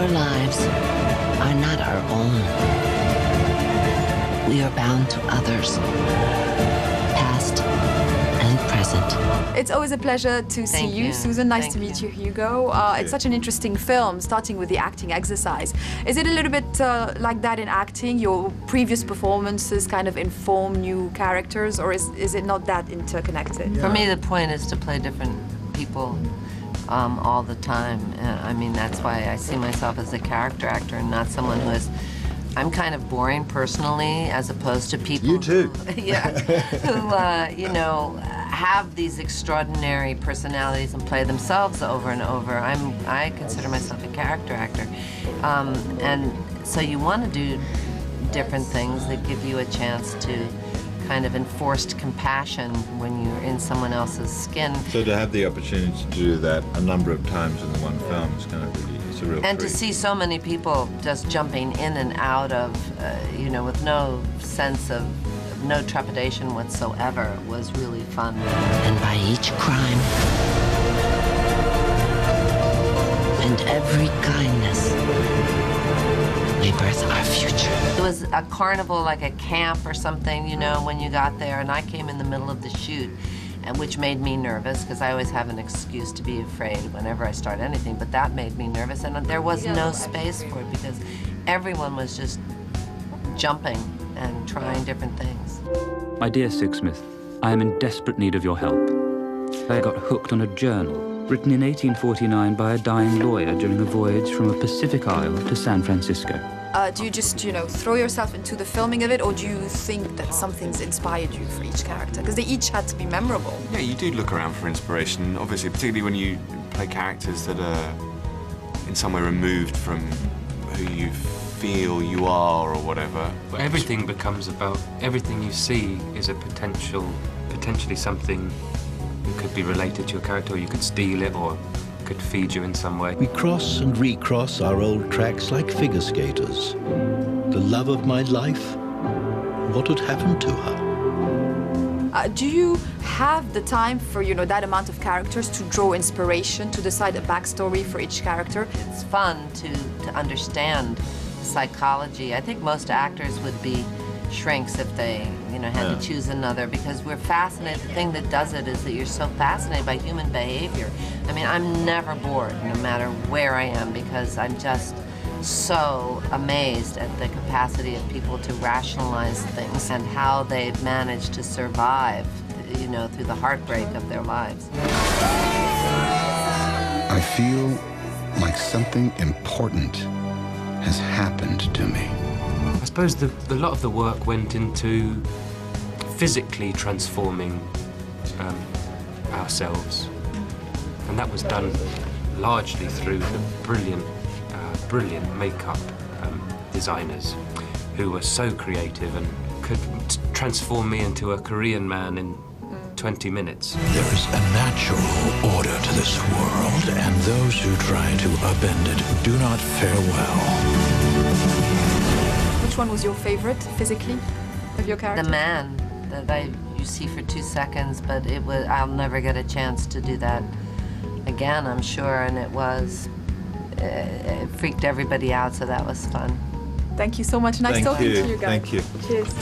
Our lives are not our own. We are bound to others, past and present. It's always a pleasure to see you, Susan. Nice to meet you, Hugo. It's such an interesting film, starting with the acting exercise. Is it a little bit like that in acting? Your previous performances kind of inform new characters, or is it not that interconnected? Yeah. For me, the point is to play different people all the time. I mean, that's why I see myself as a character actor and not someone who is... I'm kind of boring personally, as opposed to people... You too. Who you know, have these extraordinary personalities and play themselves over and over. I consider myself a character actor. And so you want to do different things that give you a chance to kind of enforced compassion when you're in someone else's skin. So to have the opportunity to do that a number of times in the one film is kind of really, it's a real And treat. to see so many people just jumping in and out of, you know, with no sense of, no trepidation whatsoever was really fun. And by each crime and every kindness, we birth our future. It was a carnival, like a camp or something, you know, when you got there, and I came in the middle of the shoot, and which made me nervous, because I always have an excuse to be afraid whenever I start anything, but that made me nervous, and there was no space for it, because everyone was just jumping and trying different things. My dear Sigsmith, I am in desperate need of your help. I got hooked on a journal written in 1849 by a dying lawyer during a voyage from a Pacific isle to San Francisco. Do you just, you know, throw yourself into the filming of it, or do you think that something's inspired you for each character? Because they each had to be memorable. Yeah, you do look around for inspiration, obviously, particularly when you play characters that are in some way removed from who you feel you are or whatever. Everything becomes about, everything you see is a potentially something that could be related to your character, or you could steal it, or could feed you in some way. We cross and recross our old tracks like figure skaters. The love of my life, what had happened to her? Do you have the time for, you know, that amount of characters to draw inspiration, to decide a backstory for each character? It's fun to understand psychology. I think most actors would be shrinks if they, you know, had to choose another, because we're fascinated. The thing that does it is that you're so fascinated by human behavior. I mean, I'm never bored, no matter where I am, because I'm just so amazed at the capacity of people to rationalize things and how they've managed to survive, you know, through the heartbreak of their lives. I feel like something important has happened to me. I suppose a lot of the work went into physically transforming ourselves, and that was done largely through the brilliant makeup designers who were so creative and could transform me into a Korean man in 20 minutes. There is a natural order to this world, and those who try to upend it do not fare well. Which one was your favorite, physically, of your character? The man that you see for 2 seconds, but I'll never get a chance to do that again, I'm sure, and it freaked everybody out, so that was fun. Thank you so much. Nice talking to you guys. Thank you. Cheers.